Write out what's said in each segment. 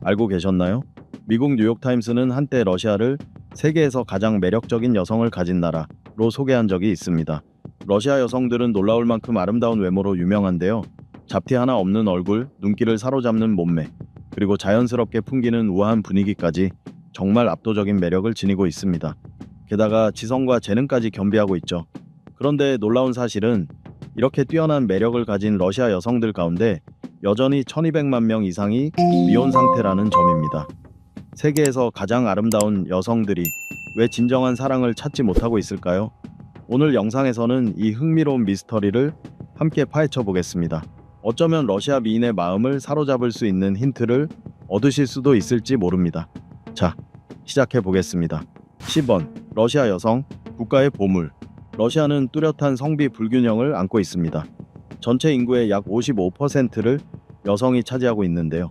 알고 계셨나요? 미국 뉴욕타임스는 한때 러시아를 세계에서 가장 매력적인 여성을 가진 나라로 소개한 적이 있습니다. 러시아 여성들은 놀라울 만큼 아름다운 외모로 유명한데요. 잡티 하나 없는 얼굴, 눈길을 사로잡는 몸매, 그리고 자연스럽게 풍기는 우아한 분위기까지 정말 압도적인 매력을 지니고 있습니다. 게다가 지성과 재능까지 겸비하고 있죠. 그런데 놀라운 사실은 이렇게 뛰어난 매력을 가진 러시아 여성들 가운데 여전히 1200만 명 이상이 미혼 상태라는 점입니다. 세계에서 가장 아름다운 여성들이 왜 진정한 사랑을 찾지 못하고 있을까요? 오늘 영상에서는 이 흥미로운 미스터리를 함께 파헤쳐 보겠습니다. 어쩌면 러시아 미인의 마음을 사로잡을 수 있는 힌트를 얻으실 수도 있을지 모릅니다. 자, 시작해 보겠습니다. 10번. 러시아 여성, 국가의 보물. 러시아는 뚜렷한 성비 불균형을 안고 있습니다. 전체 인구의 약 55%를 여성이 차지하고 있는데요.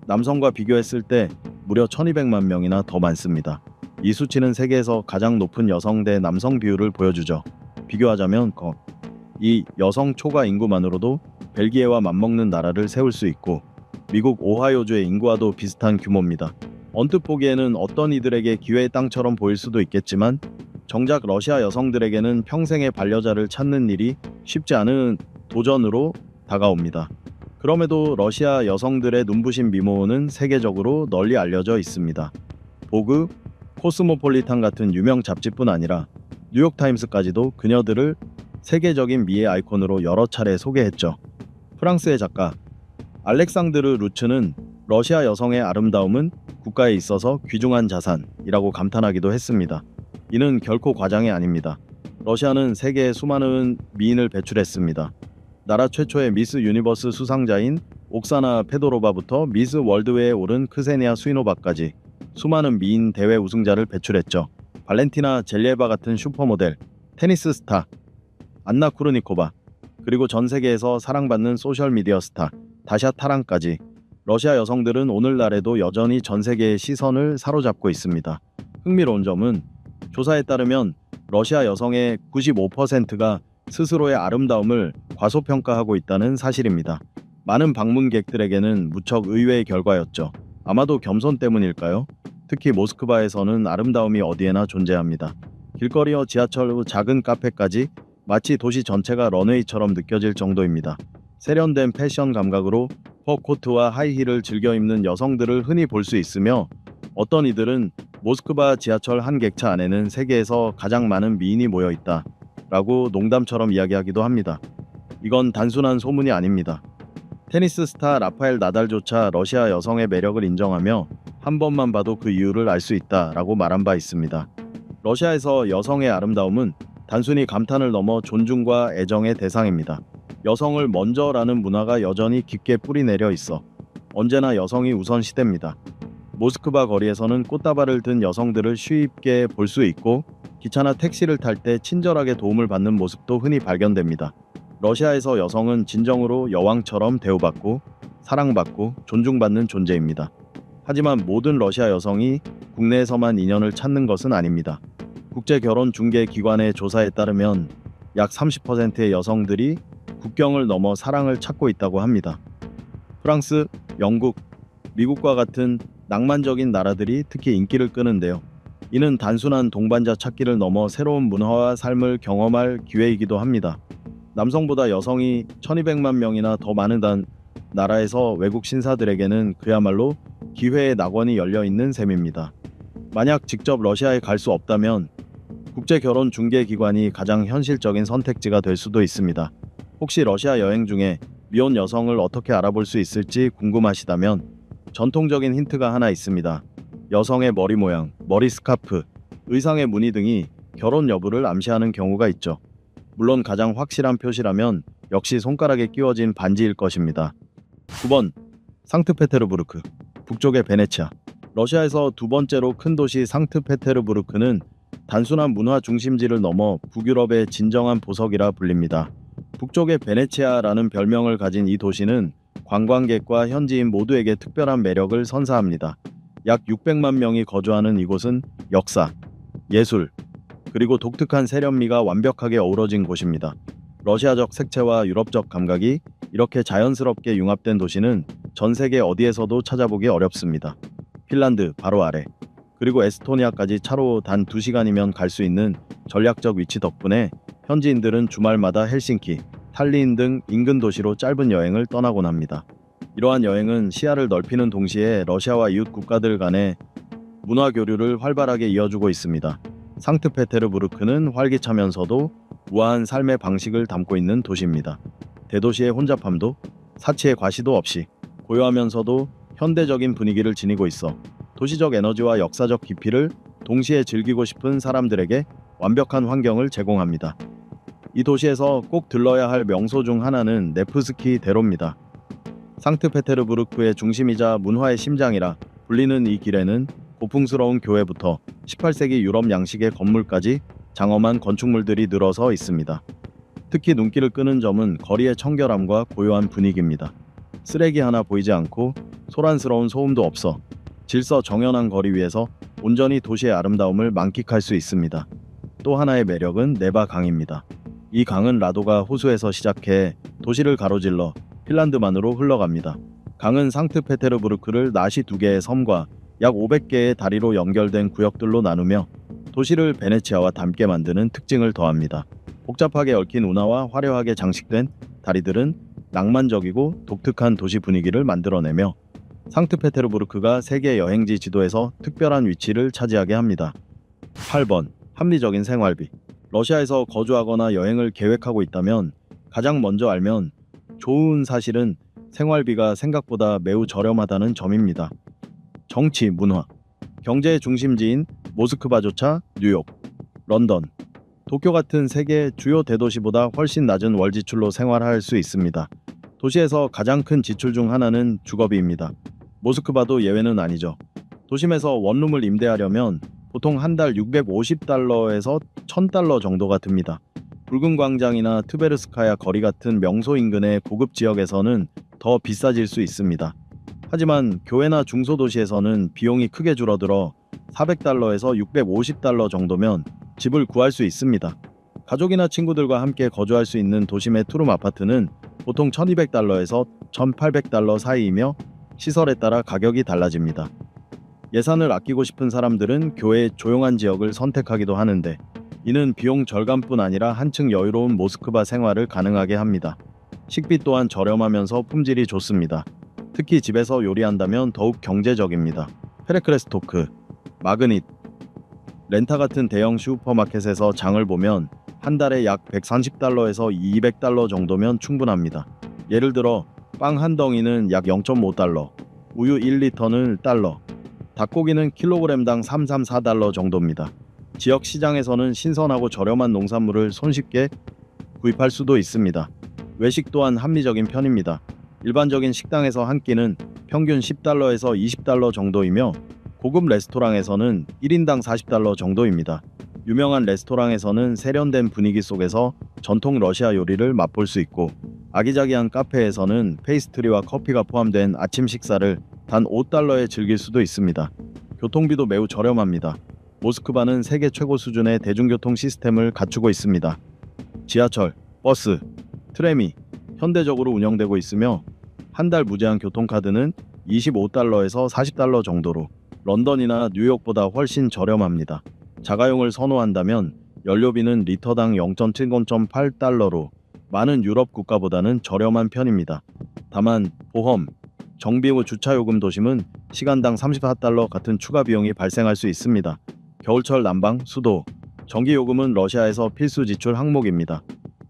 남성과 비교했을 때 무려 1200만 명이나 더 많습니다. 이 수치는 세계에서 가장 높은 여성 대 남성 비율을 보여주죠. 비교하자면 이 여성 초과 인구만으로도 벨기에와 맞먹는 나라를 세울 수 있고 미국 오하이오주의 인구와도 비슷한 규모입니다. 언뜻 보기에는 어떤 이들에게 기회의 땅처럼 보일 수도 있겠지만 정작 러시아 여성들에게는 평생의 반려자를 찾는 일이 쉽지 않은 도전으로 다가옵니다. 그럼에도 러시아 여성들의 눈부신 미모는 세계적으로 널리 알려져 있습니다. 보그, 코스모폴리탄 같은 유명 잡지뿐 아니라 뉴욕타임스까지도 그녀들을 세계적인 미의 아이콘으로 여러 차례 소개했죠. 프랑스의 작가 알렉상드르 루츠는 러시아 여성의 아름다움은 국가에 있어서 귀중한 자산이라고 감탄하기도 했습니다. 이는 결코 과장이 아닙니다. 러시아는 세계에 수많은 미인을 배출했습니다. 나라 최초의 미스 유니버스 수상자인 옥사나 페도로바부터 미스 월드웨에 오른 크세니아 수이노바까지 수많은 미인 대회 우승자를 배출했죠. 발렌티나 젤리에바 같은 슈퍼모델, 테니스 스타, 안나 쿠르니코바, 그리고 전 세계에서 사랑받는 소셜미디어 스타 다샤 타란까지 러시아 여성들은 오늘날에도 여전히 전 세계의 시선을 사로잡고 있습니다. 흥미로운 점은 조사에 따르면 러시아 여성의 95%가 스스로의 아름다움을 과소평가하고 있다는 사실입니다. 많은 방문객들에게는 무척 의외의 결과였죠. 아마도 겸손 때문일까요? 특히 모스크바에서는 아름다움이 어디에나 존재합니다. 길거리와 지하철 후 작은 카페까지 마치 도시 전체가 런웨이처럼 느껴질 정도입니다. 세련된 패션 감각으로 퍼코트와 하이힐을 즐겨 입는 여성들을 흔히 볼 수 있으며 어떤 이들은 모스크바 지하철 한 객차 안에는 세계에서 가장 많은 미인이 모여 있다 라고 농담처럼 이야기하기도 합니다. 이건 단순한 소문이 아닙니다. 테니스 스타 라파엘 나달조차 러시아 여성의 매력을 인정하며 한 번만 봐도 그 이유를 알 수 있다라고 말한 바 있습니다. 러시아에서 여성의 아름다움은 단순히 감탄을 넘어 존중과 애정의 대상입니다. 여성을 먼저라는 문화가 여전히 깊게 뿌리내려 있어 언제나 여성이 우선 시대입니다. 모스크바 거리에서는 꽃다발을 든 여성들을 쉽게 볼 수 있고 기차나 택시를 탈 때 친절하게 도움을 받는 모습도 흔히 발견됩니다. 러시아에서 여성은 진정으로 여왕처럼 대우받고 사랑받고 존중받는 존재입니다. 하지만 모든 러시아 여성이 국내에서만 인연을 찾는 것은 아닙니다. 국제결혼중개기관의 조사에 따르면 약 30%의 여성들이 국경을 넘어 사랑을 찾고 있다고 합니다. 프랑스, 영국, 미국과 같은 낭만적인 나라들이 특히 인기를 끄는데요. 이는 단순한 동반자 찾기를 넘어 새로운 문화와 삶을 경험할 기회이기도 합니다. 남성보다 여성이 1200만 명이나 더 많은 나라에서 외국 신사들에게는 그야말로 기회의 낙원이 열려 있는 셈입니다. 만약 직접 러시아에 갈 수 없다면 국제결혼중개기관이 가장 현실적인 선택지가 될 수도 있습니다. 혹시 러시아 여행 중에 미혼 여성을 어떻게 알아볼 수 있을지 궁금하시다면 전통적인 힌트가 하나 있습니다. 여성의 머리 모양, 머리 스카프, 의상의 무늬 등이 결혼 여부를 암시하는 경우가 있죠. 물론 가장 확실한 표시라면 역시 손가락에 끼워진 반지일 것입니다. 9번. 상트페테르부르크, 북쪽의 베네치아. 러시아에서 두 번째로 큰 도시 상트페테르부르크는 단순한 문화 중심지를 넘어 북유럽의 진정한 보석이라 불립니다. 북쪽의 베네치아라는 별명을 가진 이 도시는 관광객과 현지인 모두에게 특별한 매력을 선사합니다. 약 600만 명이 거주하는 이곳은 역사, 예술, 그리고 독특한 세련미가 완벽하게 어우러진 곳입니다. 러시아적 색채와 유럽적 감각이 이렇게 자연스럽게 융합된 도시는 전 세계 어디에서도 찾아보기 어렵습니다. 핀란드 바로 아래, 그리고 에스토니아까지 차로 단 2시간이면 갈 수 있는 전략적 위치 덕분에 현지인들은 주말마다 헬싱키, 탈린 등 인근 도시로 짧은 여행을 떠나곤 합니다. 이러한 여행은 시야를 넓히는 동시에 러시아와 이웃 국가들 간의 문화 교류를 활발하게 이어주고 있습니다. 상트페테르부르크는 활기차면서도 우아한 삶의 방식을 담고 있는 도시입니다. 대도시의 혼잡함도 사치의 과시도 없이 고요하면서도 현대적인 분위기를 지니고 있어 도시적 에너지와 역사적 깊이를 동시에 즐기고 싶은 사람들에게 완벽한 환경을 제공합니다. 이 도시에서 꼭 들러야 할 명소 중 하나는 네프스키 대로입니다. 상트페테르부르크의 중심이자 문화의 심장이라 불리는 이 길에는 고풍스러운 교회부터 18세기 유럽 양식의 건물까지 장엄한 건축물들이 늘어서 있습니다. 특히 눈길을 끄는 점은 거리의 청결함과 고요한 분위기입니다. 쓰레기 하나 보이지 않고 소란스러운 소음도 없어 질서 정연한 거리 위에서 온전히 도시의 아름다움을 만끽할 수 있습니다. 또 하나의 매력은 네바 강입니다. 이 강은 라도가 호수에서 시작해 도시를 가로질러 핀란드만으로 흘러갑니다. 강은 상트페테르부르크를 나시 2개의 섬과 약 500개의 다리로 연결된 구역들로 나누며 도시를 베네치아와 닮게 만드는 특징을 더합니다. 복잡하게 얽힌 운하와 화려하게 장식된 다리들은 낭만적이고 독특한 도시 분위기를 만들어내며 상트페테르부르크가 세계 여행지 지도에서 특별한 위치를 차지하게 합니다. 8번. 합리적인 생활비. 러시아에서 거주하거나 여행을 계획하고 있다면 가장 먼저 알면 좋은 사실은 생활비가 생각보다 매우 저렴하다는 점입니다. 정치, 문화, 경제의 중심지인 모스크바조차 뉴욕, 런던, 도쿄 같은 세계 주요 대도시보다 훨씬 낮은 월 지출로 생활할 수 있습니다. 도시에서 가장 큰 지출 중 하나는 주거비입니다. 모스크바도 예외는 아니죠. 도심에서 원룸을 임대하려면 보통 한 달 650달러에서 1000달러 정도가 듭니다. 붉은 광장이나 트베르스카야 거리 같은 명소 인근의 고급 지역에서는 더 비싸질 수 있습니다. 하지만 교외나 중소도시에서는 비용이 크게 줄어들어 400달러에서 650달러 정도면 집을 구할 수 있습니다. 가족이나 친구들과 함께 거주할 수 있는 도심의 투룸 아파트는 보통 1200달러에서 1800달러 사이이며 시설에 따라 가격이 달라집니다. 예산을 아끼고 싶은 사람들은 교외의 조용한 지역을 선택하기도 하는데 이는 비용 절감뿐 아니라 한층 여유로운 모스크바 생활을 가능하게 합니다. 식비 또한 저렴하면서 품질이 좋습니다. 특히 집에서 요리한다면 더욱 경제적입니다. 페레크레스토크, 마그닛, 렌타 같은 대형 슈퍼마켓에서 장을 보면 한 달에 약 130달러에서 200달러 정도면 충분합니다. 예를 들어 빵 한 덩이는 약 0.5달러, 우유 1리터는 달러, 닭고기는 킬로그램당 334달러 정도입니다. 지역 시장에서는 신선하고 저렴한 농산물을 손쉽게 구입할 수도 있습니다. 외식 또한 합리적인 편입니다. 일반적인 식당에서 한 끼는 평균 10달러에서 20달러 정도이며 고급 레스토랑에서는 1인당 40달러 정도입니다. 유명한 레스토랑에서는 세련된 분위기 속에서 전통 러시아 요리를 맛볼 수 있고 아기자기한 카페에서는 페이스트리와 커피가 포함된 아침 식사를 단 5달러에 즐길 수도 있습니다. 교통비도 매우 저렴합니다. 모스크바는 세계 최고 수준의 대중교통 시스템을 갖추고 있습니다. 지하철, 버스, 트램이 현대적으로 운영되고 있으며 한 달 무제한 교통카드는 25달러에서 40달러 정도로 런던이나 뉴욕보다 훨씬 저렴합니다. 자가용을 선호한다면 연료비는 리터당 0.70.8달러로 많은 유럽 국가보다는 저렴한 편입니다. 다만 보험, 정비 후 주차요금 도심은 시간당 34달러 같은 추가 비용이 발생할 수 있습니다. 겨울철 난방, 수도, 전기요금은 러시아에서 필수 지출 항목입니다.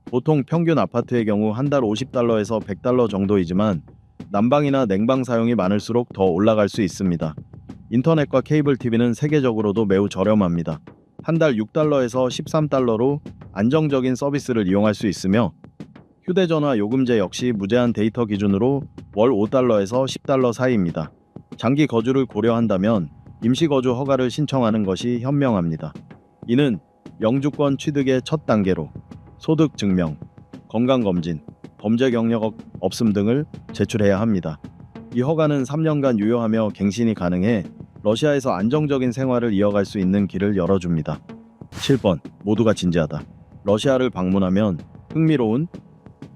보통 평균 아파트의 경우 한 달 50달러에서 100달러 정도이지만 난방이나 냉방 사용이 많을수록 더 올라갈 수 있습니다. 인터넷과 케이블 TV는 세계적으로도 매우 저렴합니다. 한 달 6달러에서 13달러로 안정적인 서비스를 이용할 수 있으며 휴대전화 요금제 역시 무제한 데이터 기준으로 월 5달러에서 10달러 사이입니다. 장기 거주를 고려한다면 임시거주 허가를 신청하는 것이 현명합니다. 이는 영주권 취득의 첫 단계로 소득 증명, 건강검진, 범죄 경력 없음 등을 제출해야 합니다. 이 허가는 3년간 유효하며 갱신이 가능해 러시아에서 안정적인 생활을 이어갈 수 있는 길을 열어줍니다. 7번. 모두가 진지하다. 러시아를 방문하면 흥미로운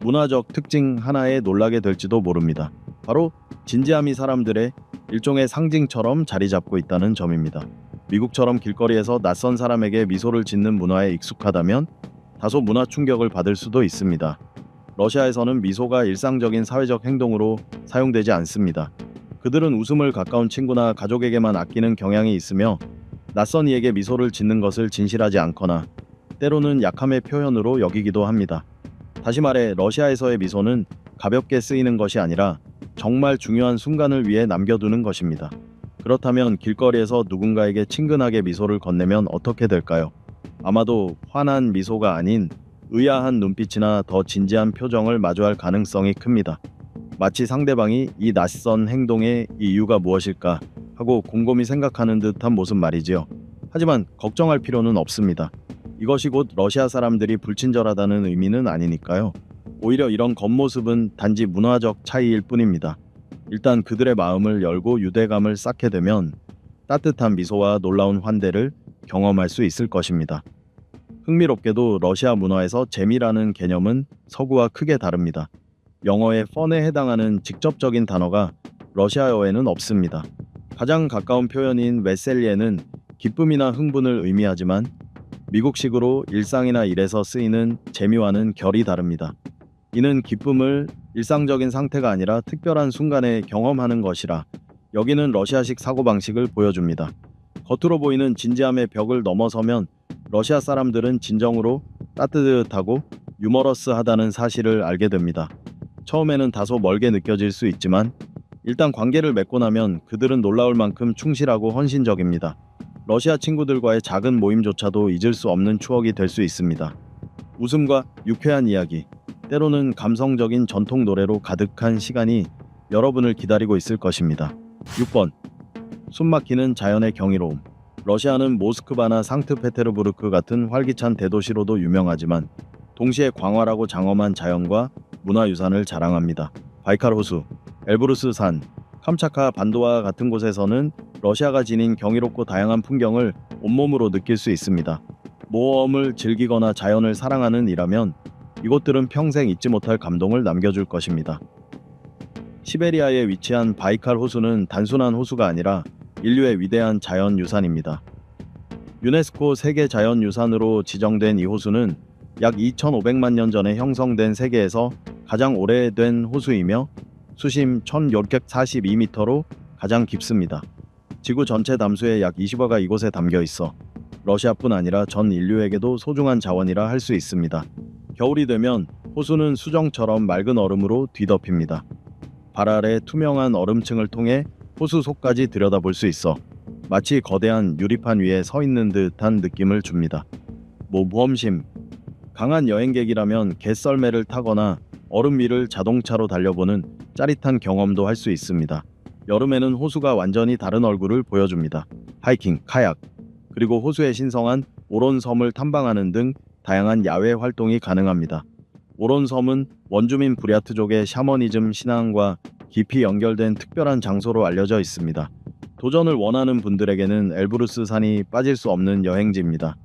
문화적 특징 하나에 놀라게 될지도 모릅니다. 바로 진지함이 사람들의 일종의 상징처럼 자리 잡고 있다는 점입니다. 미국처럼 길거리에서 낯선 사람에게 미소를 짓는 문화에 익숙하다면 다소 문화 충격을 받을 수도 있습니다. 러시아에서는 미소가 일상적인 사회적 행동으로 사용되지 않습니다. 그들은 웃음을 가까운 친구나 가족에게만 아끼는 경향이 있으며 낯선 이에게 미소를 짓는 것을 진실하지 않거나 때로는 약함의 표현으로 여기기도 합니다. 다시 말해 러시아에서의 미소는 가볍게 쓰이는 것이 아니라 정말 중요한 순간을 위해 남겨두는 것입니다. 그렇다면 길거리에서 누군가에게 친근하게 미소를 건네면 어떻게 될까요? 아마도 환한 미소가 아닌 의아한 눈빛이나 더 진지한 표정을 마주할 가능성이 큽니다. 마치 상대방이 이 낯선 행동의 이유가 무엇일까 하고 곰곰이 생각하는 듯한 모습 말이지요. 하지만 걱정할 필요는 없습니다. 이것이 곧 러시아 사람들이 불친절하다는 의미는 아니니까요. 오히려 이런 겉모습은 단지 문화적 차이일 뿐입니다. 일단 그들의 마음을 열고 유대감을 쌓게 되면 따뜻한 미소와 놀라운 환대를 경험할 수 있을 것입니다. 흥미롭게도 러시아 문화에서 재미라는 개념은 서구와 크게 다릅니다. 영어의 펀에 해당하는 직접적인 단어가 러시아어에는 없습니다. 가장 가까운 표현인 웨셀리에는 기쁨이나 흥분을 의미하지만 미국식으로 일상이나 일에서 쓰이는 재미와는 결이 다릅니다. 이는 기쁨을 일상적인 상태가 아니라 특별한 순간에 경험하는 것이라 여기는 러시아식 사고방식을 보여줍니다. 겉으로 보이는 진지함의 벽을 넘어서면 러시아 사람들은 진정으로 따뜻하고 유머러스하다는 사실을 알게 됩니다. 처음에는 다소 멀게 느껴질 수 있지만 일단 관계를 맺고 나면 그들은 놀라울 만큼 충실하고 헌신적입니다. 러시아 친구들과의 작은 모임조차도 잊을 수 없는 추억이 될 수 있습니다. 웃음과 유쾌한 이야기, 때로는 감성적인 전통 노래로 가득한 시간이 여러분을 기다리고 있을 것입니다. 6번. 숨막히는 자연의 경이로움. 러시아는 모스크바나 상트페테르부르크 같은 활기찬 대도시로도 유명하지만 동시에 광활하고 장엄한 자연과 문화유산을 자랑합니다. 바이칼 호수, 엘브루스 산, 캄차카 반도와 같은 곳에서는 러시아가 지닌 경이롭고 다양한 풍경을 온몸으로 느낄 수 있습니다. 모험을 즐기거나 자연을 사랑하는 이라면 이곳들은 평생 잊지 못할 감동을 남겨줄 것입니다. 시베리아에 위치한 바이칼 호수는 단순한 호수가 아니라 인류의 위대한 자연유산입니다. 유네스코 세계자연유산으로 지정된 이 호수는 약 2,500만 년 전에 형성된 세계에서 가장 오래된 호수이며 수심 1,642m로 가장 깊습니다. 지구 전체 담수의 약 20화가 이곳에 담겨 있어 러시아뿐 아니라 전 인류에게도 소중한 자원이라 할 수 있습니다. 겨울이 되면 호수는 수정처럼 맑은 얼음으로 뒤덮입니다. 발 아래 투명한 얼음층을 통해 호수 속까지 들여다볼 수 있어 마치 거대한 유리판 위에 서 있는 듯한 느낌을 줍니다. 모험심. 강한 여행객이라면 갯썰매를 타거나 얼음 위를 자동차로 달려보는 짜릿한 경험도 할 수 있습니다. 여름에는 호수가 완전히 다른 얼굴을 보여줍니다. 하이킹, 카약, 그리고 호수의 신성한 오론섬을 탐방하는 등 다양한 야외 활동이 가능합니다. 오론섬은 원주민 부랴트족의 샤머니즘 신앙과 깊이 연결된 특별한 장소로 알려져 있습니다. 도전을 원하는 분들에게는 엘브루스 산이 빠질 수 없는 여행지입니다.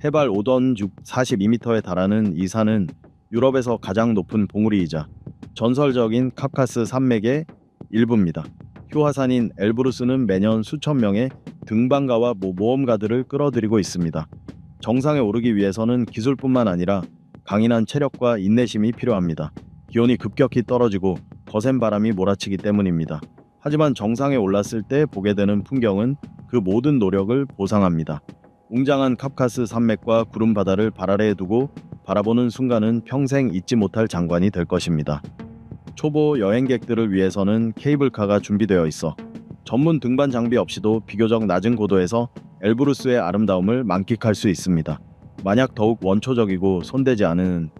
해발 5던 42m에 달하는 이 산은 유럽에서 가장 높은 봉우리이자 전설적인 카카스 산맥의 일부입니다. 휴화산인 엘브루스는 매년 수천 명의 등반가와 모험가들을 끌어들이고 있습니다. 정상에 오르기 위해서는 기술뿐만 아니라 강인한 체력과 인내심이 필요합니다. 기온이 급격히 떨어지고 거센 바람이 몰아치기 때문입니다. 하지만 정상에 올랐을 때 보게 되는 풍경은 그 모든 노력을 보상합니다. 웅장한 카카스 산맥과 구름 바다를 발 아래에 두고 바라보는 순간은 평생 잊지 못할 장관이 될 것입니다. 초보 여행객들을 위해서는 케이블카가 준비되어 있어 전문 등반 장비 없이도 비교적 낮은 고도에서 엘브루스의 아름다움을 만끽할 수 있습니다. 만약 더욱 원초적이고 손대지 않은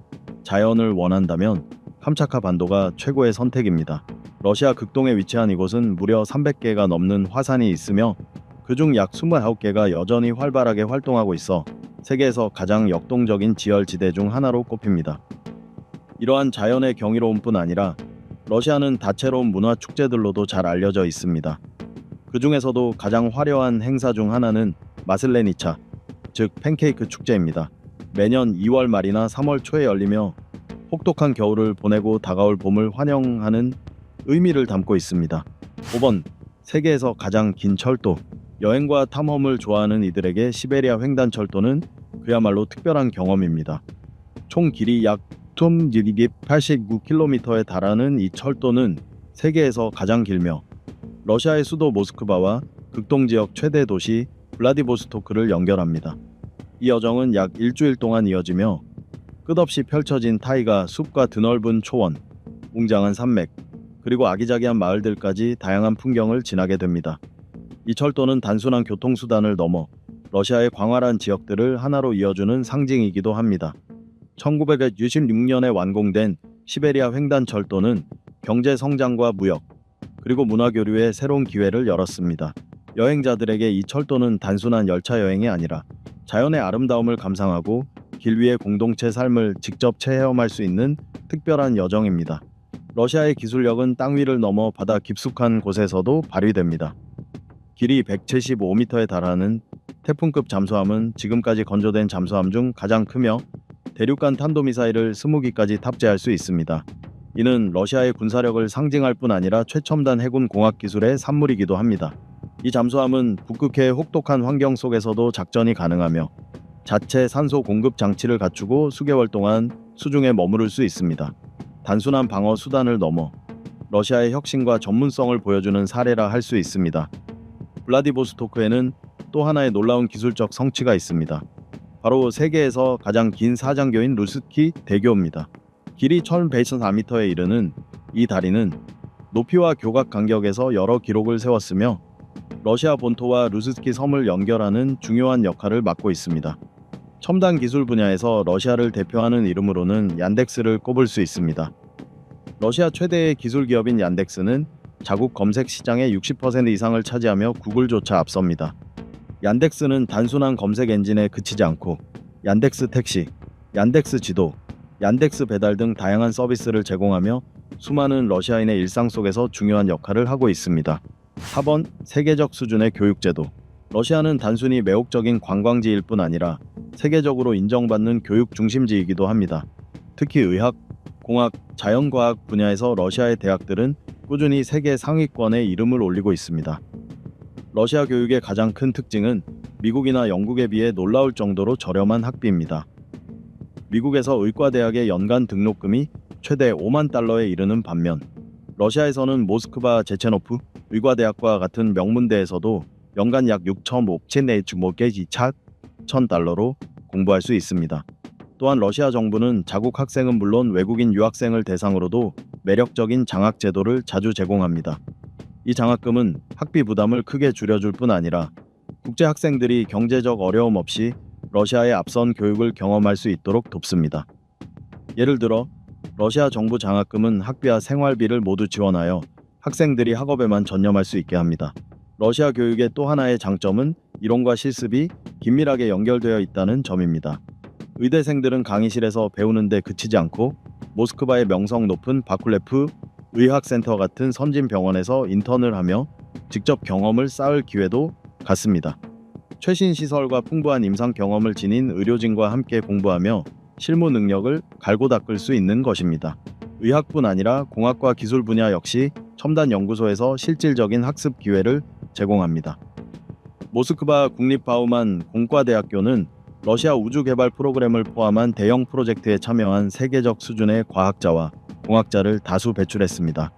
자연을 원한다면 캄차카 반도가 최고의 선택입니다. 러시아 극동에 위치한 이곳은 무려 300개가 넘는 화산이 있으며 그중 약 29개가 여전히 활발하게 활동하고 있어 세계에서 가장 역동적인 지열지대 중 하나로 꼽힙니다. 이러한 자연의 경이로움뿐 아니라 러시아는 다채로운 문화 축제들로도 잘 알려져 있습니다. 그 중에서도 가장 화려한 행사 중 하나는 마슬레니차, 즉 팬케이크 축제입니다. 매년 2월 말이나 3월 초에 열리며 혹독한 겨울을 보내고 다가올 봄을 환영하는 의미를 담고 있습니다. 5번, 세계에서 가장 긴 철도. 여행과 탐험을 좋아하는 이들에게 시베리아 횡단철도는 그야말로 특별한 경험입니다. 총 길이 약 289km에 달하는 이 철도는 세계에서 가장 길며 러시아의 수도 모스크바와 극동 지역 최대 도시 블라디보스토크를 연결합니다. 이 여정은 약 일주일 동안 이어지며 끝없이 펼쳐진 타이가 숲과 드넓은 초원, 웅장한 산맥, 그리고 아기자기한 마을들까지 다양한 풍경을 지나게 됩니다. 이 철도는 단순한 교통수단을 넘어 러시아의 광활한 지역들을 하나로 이어주는 상징이기도 합니다. 1966년에 완공된 시베리아 횡단철도는 경제 성장과 무역, 그리고 문화 교류의 새로운 기회를 열었습니다. 여행자들에게 이 철도는 단순한 열차 여행이 아니라 자연의 아름다움을 감상하고 길 위의 공동체 삶을 직접 체험할 수 있는 특별한 여정입니다. 러시아의 기술력은 땅 위를 넘어 바다 깊숙한 곳에서도 발휘됩니다. 길이 175m에 달하는 태풍급 잠수함은 지금까지 건조된 잠수함 중 가장 크며 대륙간 탄도미사일을 20기까지 탑재할 수 있습니다. 이는 러시아의 군사력을 상징할 뿐 아니라 최첨단 해군 공학 기술의 산물이기도 합니다. 이 잠수함은 북극해의 혹독한 환경 속에서도 작전이 가능하며 자체 산소 공급 장치를 갖추고 수개월 동안 수중에 머무를 수 있습니다. 단순한 방어 수단을 넘어 러시아의 혁신과 전문성을 보여주는 사례라 할 수 있습니다. 블라디보스토크에는 또 하나의 놀라운 기술적 성취가 있습니다. 바로 세계에서 가장 긴 사장교인 루스키 대교입니다. 길이 1104m에 이르는 이 다리는 높이와 교각 간격에서 여러 기록을 세웠으며 러시아 본토와 루스키 섬을 연결하는 중요한 역할을 맡고 있습니다. 첨단 기술 분야에서 러시아를 대표하는 이름으로는 얀덱스를 꼽을 수 있습니다. 러시아 최대의 기술 기업인 얀덱스는 자국 검색 시장의 60% 이상을 차지하며 구글조차 앞섭니다. 얀덱스는 단순한 검색 엔진에 그치지 않고 얀덱스 택시, 얀덱스 지도, 얀덱스 배달 등 다양한 서비스를 제공하며 수많은 러시아인의 일상 속에서 중요한 역할을 하고 있습니다. 4번, 세계적 수준의 교육제도. 러시아는 단순히 매혹적인 관광지일 뿐 아니라 세계적으로 인정받는 교육 중심지이기도 합니다. 특히 의학, 공학, 자연과학 분야에서 러시아의 대학들은 꾸준히 세계 상위권에 이름을 올리고 있습니다. 러시아 교육의 가장 큰 특징은 미국이나 영국에 비해 놀라울 정도로 저렴한 학비입니다. 미국에서 의과대학의 연간 등록금이 최대 5만 달러에 이르는 반면 러시아에서는 모스크바 제체노프 의과대학과 같은 명문대에서도 연간 약 6,500달러로 공부할 수 있습니다. 또한 러시아 정부는 자국 학생은 물론 외국인 유학생을 대상으로도 매력적인 장학 제도를 자주 제공합니다. 이 장학금은 학비 부담을 크게 줄여줄 뿐 아니라 국제 학생들이 경제적 어려움 없이 러시아의 앞선 교육을 경험할 수 있도록 돕습니다. 예를 들어 러시아 정부 장학금은 학비와 생활비를 모두 지원하여 학생들이 학업에만 전념할 수 있게 합니다. 러시아 교육의 또 하나의 장점은 이론과 실습이 긴밀하게 연결되어 있다는 점입니다. 의대생들은 강의실에서 배우는 데 그치지 않고 모스크바의 명성 높은 바쿨레프 의학센터 같은 선진 병원에서 인턴을 하며 직접 경험을 쌓을 기회도 갖습니다. 최신 시설과 풍부한 임상 경험을 지닌 의료진과 함께 공부하며 실무 능력을 갈고 닦을 수 있는 것입니다. 의학뿐 아니라 공학과 기술 분야 역시 첨단 연구소에서 실질적인 학습 기회를 제공합니다. 모스크바 국립바우만 공과대학교는 러시아 우주 개발 프로그램을 포함한 대형 프로젝트에 참여한 세계적 수준의 과학자와 공학자를 다수 배출했습니다.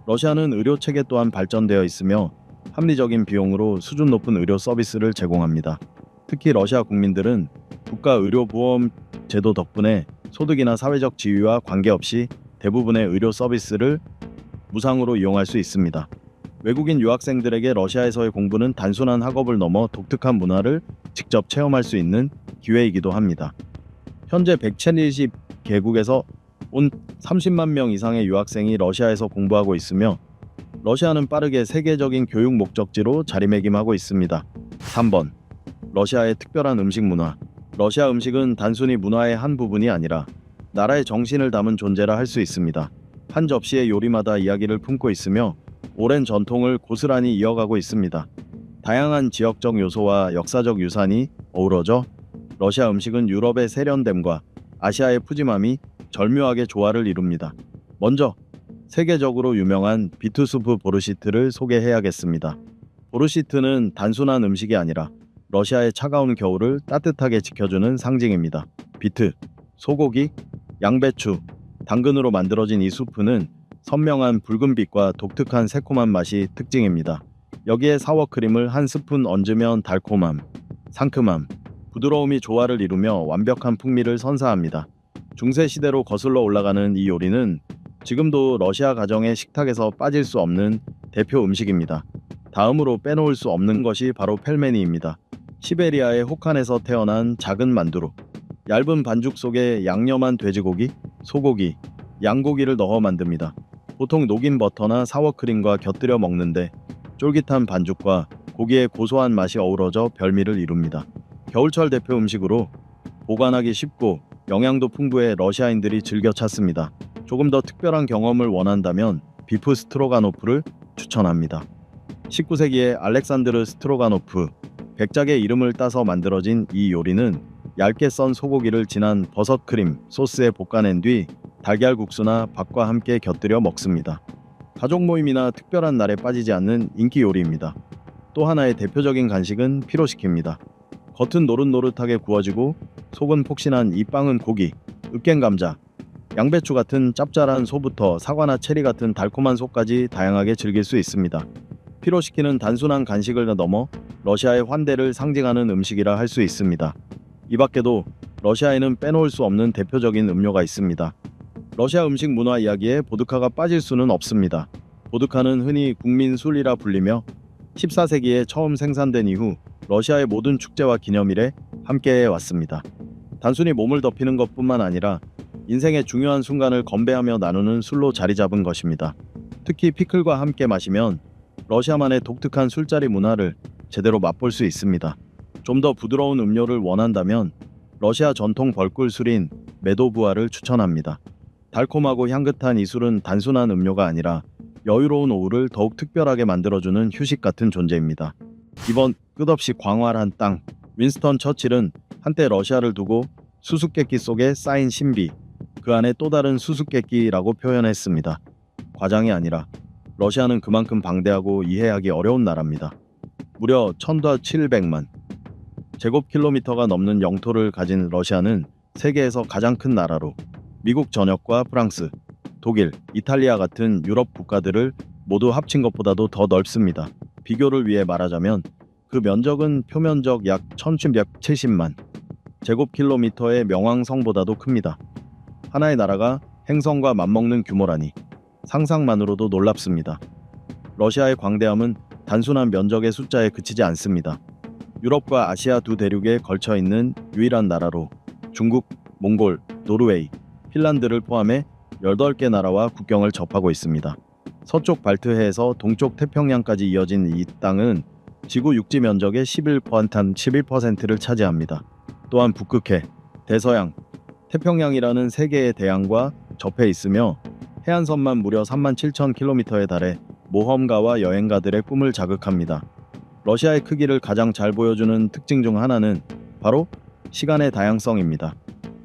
러시아는 의료 체계 또한 발전되어 있으며 합리적인 비용으로 수준 높은 의료 서비스를 제공합니다. 특히 러시아 국민들은 국가 의료보험 제도 덕분에 소득이나 사회적 지위와 관계없이 대부분의 의료 서비스를 무상으로 이용할 수 있습니다. 외국인 유학생들에게 러시아에서의 공부는 단순한 학업을 넘어 독특한 문화를 직접 체험할 수 있는 기회이기도 합니다. 현재 170개국에서 온 30만 명 이상의 유학생이 러시아에서 공부하고 있으며 러시아는 빠르게 세계적인 교육 목적지로 자리매김하고 있습니다. 3번. 러시아의 특별한 음식 문화. 러시아 음식은 단순히 문화의 한 부분이 아니라 나라의 정신을 담은 존재라 할 수 있습니다. 한 접시의 요리마다 이야기를 품고 있으며 오랜 전통을 고스란히 이어가고 있습니다. 다양한 지역적 요소와 역사적 유산이 어우러져 러시아 음식은 유럽의 세련됨과 아시아의 푸짐함이 절묘하게 조화를 이룹니다. 먼저 세계적으로 유명한 비투수프 보르시트를 소개해야겠습니다. 보르시트는 단순한 음식이 아니라 러시아의 차가운 겨울을 따뜻하게 지켜주는 상징입니다. 비트, 소고기, 양배추, 당근으로 만들어진 이 수프는 선명한 붉은빛과 독특한 새콤한 맛이 특징입니다. 여기에 사워크림을 한 스푼 얹으면 달콤함, 상큼함, 부드러움이 조화를 이루며 완벽한 풍미를 선사합니다. 중세 시대로 거슬러 올라가는 이 요리는 지금도 러시아 가정의 식탁에서 빠질 수 없는 대표 음식입니다. 다음으로 빼놓을 수 없는 것이 바로 펠메니입니다. 시베리아의 호칸에서 태어난 작은 만두로 얇은 반죽 속에 양념한 돼지고기, 소고기, 양고기를 넣어 만듭니다. 보통 녹인 버터나 사워크림과 곁들여 먹는데 쫄깃한 반죽과 고기의 고소한 맛이 어우러져 별미를 이룹니다. 겨울철 대표 음식으로 보관하기 쉽고 영양도 풍부해 러시아인들이 즐겨 찾습니다. 조금 더 특별한 경험을 원한다면 비프 스트로가노프를 추천합니다. 19세기의 알렉산드르 스트로가노프, 백작의 이름을 따서 만들어진 이 요리는 얇게 썬 소고기를 진한 버섯 크림 소스에 볶아낸 뒤 달걀국수나 밥과 함께 곁들여 먹습니다. 가족 모임이나 특별한 날에 빠지지 않는 인기 요리입니다. 또 하나의 대표적인 간식은 피로시키입니다. 겉은 노릇노릇하게 구워지고 속은 폭신한 이 빵은 고기, 으깬감자, 양배추 같은 짭짤한 소부터 사과나 체리 같은 달콤한 속까지 다양하게 즐길 수 있습니다. 피로시키는 단순한 간식을 넘어 러시아의 환대를 상징하는 음식이라 할 수 있습니다. 이 밖에도 러시아에는 빼놓을 수 없는 대표적인 음료가 있습니다. 러시아 음식 문화 이야기에 보드카가 빠질 수는 없습니다. 보드카는 흔히 국민 술이라 불리며 14세기에 처음 생산된 이후 러시아의 모든 축제와 기념일에 함께해 왔습니다. 단순히 몸을 덮이는 것뿐만 아니라 인생의 중요한 순간을 건배하며 나누는 술로 자리 잡은 것입니다. 특히 피클과 함께 마시면 러시아만의 독특한 술자리 문화를 제대로 맛볼 수 있습니다. 좀 더 부드러운 음료를 원한다면 러시아 전통 벌꿀 술인 메도부아를 추천합니다. 달콤하고 향긋한 이 술은 단순한 음료가 아니라 여유로운 오후를 더욱 특별하게 만들어주는 휴식 같은 존재입니다. 이번 끝없이 광활한 땅, 윈스턴 처칠은 한때 러시아를 두고 수수께끼 속에 쌓인 신비, 그 안에 또 다른 수수께끼라고 표현했습니다. 과장이 아니라 러시아는 그만큼 방대하고 이해하기 어려운 나라입니다. 무려 1700만 제곱킬로미터가 넘는 영토를 가진 러시아는 세계에서 가장 큰 나라로 미국 전역과 프랑스, 독일, 이탈리아 같은 유럽 국가들을 모두 합친 것보다도 더 넓습니다. 비교를 위해 말하자면 그 면적은 표면적 약 1770만 제곱킬로미터의 명왕성보다도 큽니다. 하나의 나라가 행성과 맞먹는 규모라니 상상만으로도 놀랍습니다. 러시아의 광대함은 단순한 면적의 숫자에 그치지 않습니다. 유럽과 아시아 두 대륙에 걸쳐 있는 유일한 나라로 중국, 몽골, 노르웨이, 핀란드를 포함해 18개 나라와 국경을 접하고 있습니다. 서쪽 발트해에서 동쪽 태평양까지 이어진 이 땅은 지구 육지 면적의 11%를 차지합니다. 또한 북극해, 대서양, 태평양이라는 세 개의 대양과 접해 있으며 해안선만 무려 37,000km에 달해 모험가와 여행가들의 꿈을 자극합니다. 러시아의 크기를 가장 잘 보여주는 특징 중 하나는 바로 시간의 다양성입니다.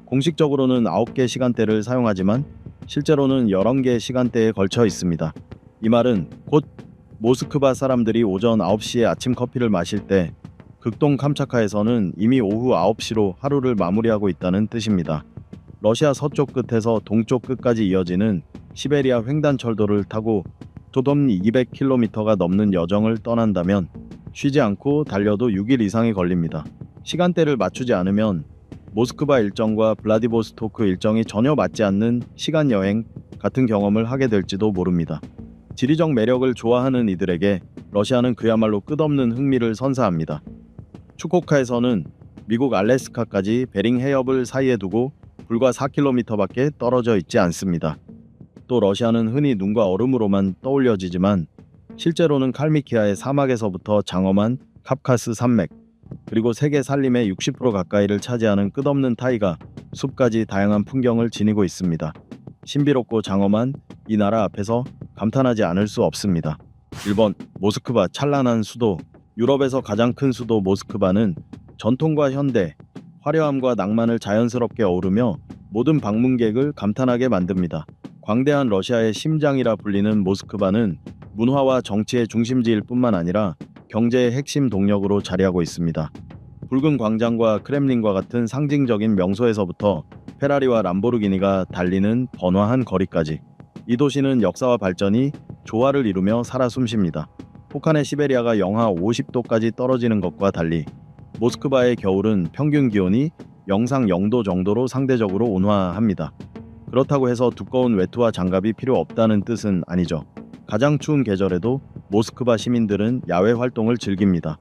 공식적으로는 9개 시간대를 사용하지만 실제로는 11개의 시간대에 걸쳐 있습니다. 이 말은 곧 모스크바 사람들이 오전 9시에 아침 커피를 마실 때 극동 캄차카에서는 이미 오후 9시로 하루를 마무리하고 있다는 뜻입니다. 러시아 서쪽 끝에서 동쪽 끝까지 이어지는 시베리아 횡단철도를 타고 도덤 200km가 넘는 여정을 떠난다면 쉬지 않고 달려도 6일 이상이 걸립니다. 시간대를 맞추지 않으면 모스크바 일정과 블라디보스토크 일정이 전혀 맞지 않는 시간 여행 같은 경험을 하게 될지도 모릅니다. 지리적 매력을 좋아하는 이들에게 러시아는 그야말로 끝없는 흥미를 선사합니다. 추코카에서는 미국 알래스카까지 베링 해협을 사이에 두고 불과 4km밖에 떨어져 있지 않습니다. 또 러시아는 흔히 눈과 얼음으로만 떠올려지지만 실제로는 칼미키아의 사막에서부터 장엄한 카프카스 산맥, 그리고 세계 산림의 60% 가까이를 차지하는 끝없는 타이가 숲까지 다양한 풍경을 지니고 있습니다. 신비롭고 장엄한 이 나라 앞에서 감탄하지 않을 수 없습니다. 일본 모스크바 찬란한 수도, 유럽에서 가장 큰 수도 모스크바는 전통과 현대, 화려함과 낭만을 자연스럽게 어우르며 모든 방문객을 감탄하게 만듭니다. 광대한 러시아의 심장이라 불리는 모스크바는 문화와 정치의 중심지일 뿐만 아니라 경제의 핵심 동력으로 자리하고 있습니다. 붉은 광장과 크렘린과 같은 상징적인 명소에서부터 페라리와 람보르기니가 달리는 번화한 거리까지 이 도시는 역사와 발전이 조화를 이루며 살아 숨쉽니다. 혹한의 시베리아가 영하 50도까지 떨어지는 것과 달리 모스크바의 겨울은 평균 기온이 영상 0도 정도로 상대적으로 온화합니다. 그렇다고 해서 두꺼운 외투와 장갑이 필요 없다는 뜻은 아니죠. 가장 추운 계절에도 모스크바 시민들은 야외 활동을 즐깁니다.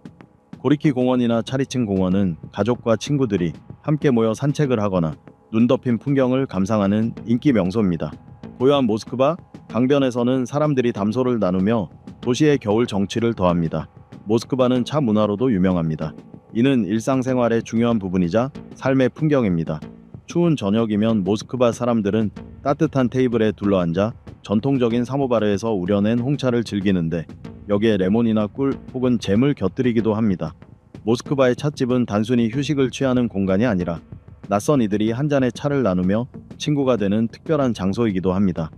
고리키 공원이나 차리친 공원은 가족과 친구들이 함께 모여 산책을 하거나 눈 덮인 풍경을 감상하는 인기 명소입니다. 고요한 모스크바 강변에서는 사람들이 담소를 나누며 도시의 겨울 정취를 더합니다. 모스크바는 차 문화로도 유명합니다. 이는 일상생활의 중요한 부분이자 삶의 풍경입니다. 추운 저녁이면 모스크바 사람들은 따뜻한 테이블에 둘러앉아 전통적인 사모바르에서 우려낸 홍차를 즐기는데 여기에 레몬이나 꿀 혹은 잼을 곁들이기도 합니다. 모스크바의 찻집은 단순히 휴식을 취하는 공간이 아니라 낯선 이들이 한 잔의 차를 나누며 친구가 되는 특별한 장소이기도 합니다.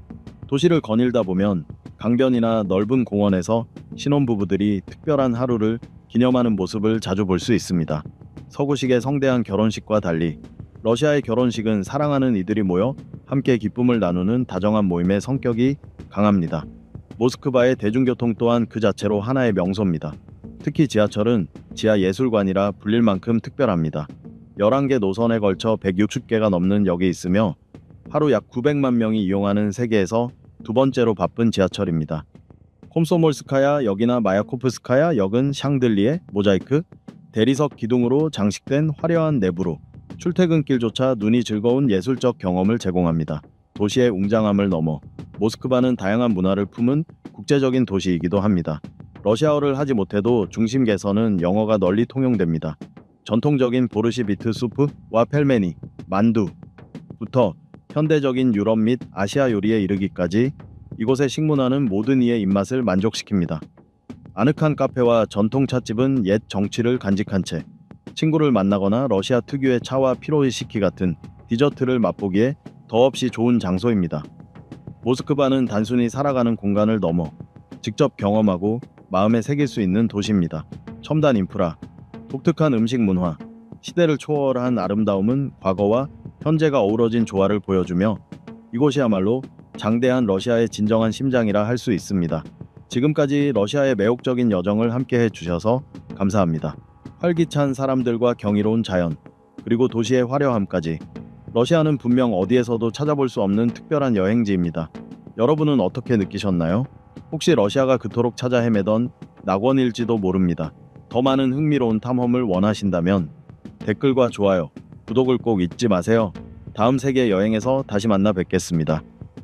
도시를 거닐다 보면 강변이나 넓은 공원에서 신혼부부들이 특별한 하루를 기념하는 모습을 자주 볼 수 있습니다. 서구식의 성대한 결혼식과 달리 러시아의 결혼식은 사랑하는 이들이 모여 함께 기쁨을 나누는 다정한 모임의 성격이 강합니다. 모스크바의 대중교통 또한 그 자체로 하나의 명소입니다. 특히 지하철은 지하예술관이라 불릴 만큼 특별합니다. 11개 노선에 걸쳐 160개가 넘는 역이 있으며 하루 약 900만 명이 이용하는 세계에서 두 번째로 바쁜 지하철입니다. 콤소몰스카야 역이나 마야코프스카야 역은 샹들리에, 모자이크, 대리석 기둥으로 장식된 화려한 내부로 출퇴근길조차 눈이 즐거운 예술적 경험을 제공합니다. 도시의 웅장함을 넘어 모스크바는 다양한 문화를 품은 국제적인 도시이기도 합니다. 러시아어를 하지 못해도 중심계에서는 영어가 널리 통용됩니다. 전통적인 보르시 비트 수프와 펠메니, 만두부터 현대적인 유럽 및 아시아 요리에 이르기까지 이곳의 식문화는 모든 이의 입맛을 만족시킵니다. 아늑한 카페와 전통 찻집은 옛 정취를 간직한 채 친구를 만나거나 러시아 특유의 차와 피로이시키 같은 디저트를 맛보기에 더없이 좋은 장소입니다. 모스크바는 단순히 살아가는 공간을 넘어 직접 경험하고 마음에 새길 수 있는 도시입니다. 첨단 인프라, 독특한 음식 문화, 시대를 초월한 아름다움은 과거와 현재가 어우러진 조화를 보여주며 이곳이야말로 장대한 러시아의 진정한 심장이라 할 수 있습니다. 지금까지 러시아의 매혹적인 여정을 함께해 주셔서 감사합니다. 활기찬 사람들과 경이로운 자연, 그리고 도시의 화려함까지 러시아는 분명 어디에서도 찾아볼 수 없는 특별한 여행지입니다. 여러분은 어떻게 느끼셨나요? 혹시 러시아가 그토록 찾아 헤매던 낙원일지도 모릅니다. 더 많은 흥미로운 탐험을 원하신다면 댓글과 좋아요, 구독을 꼭 잊지 마세요. 다음 세계 여행에서 다시 만나 뵙겠습니다.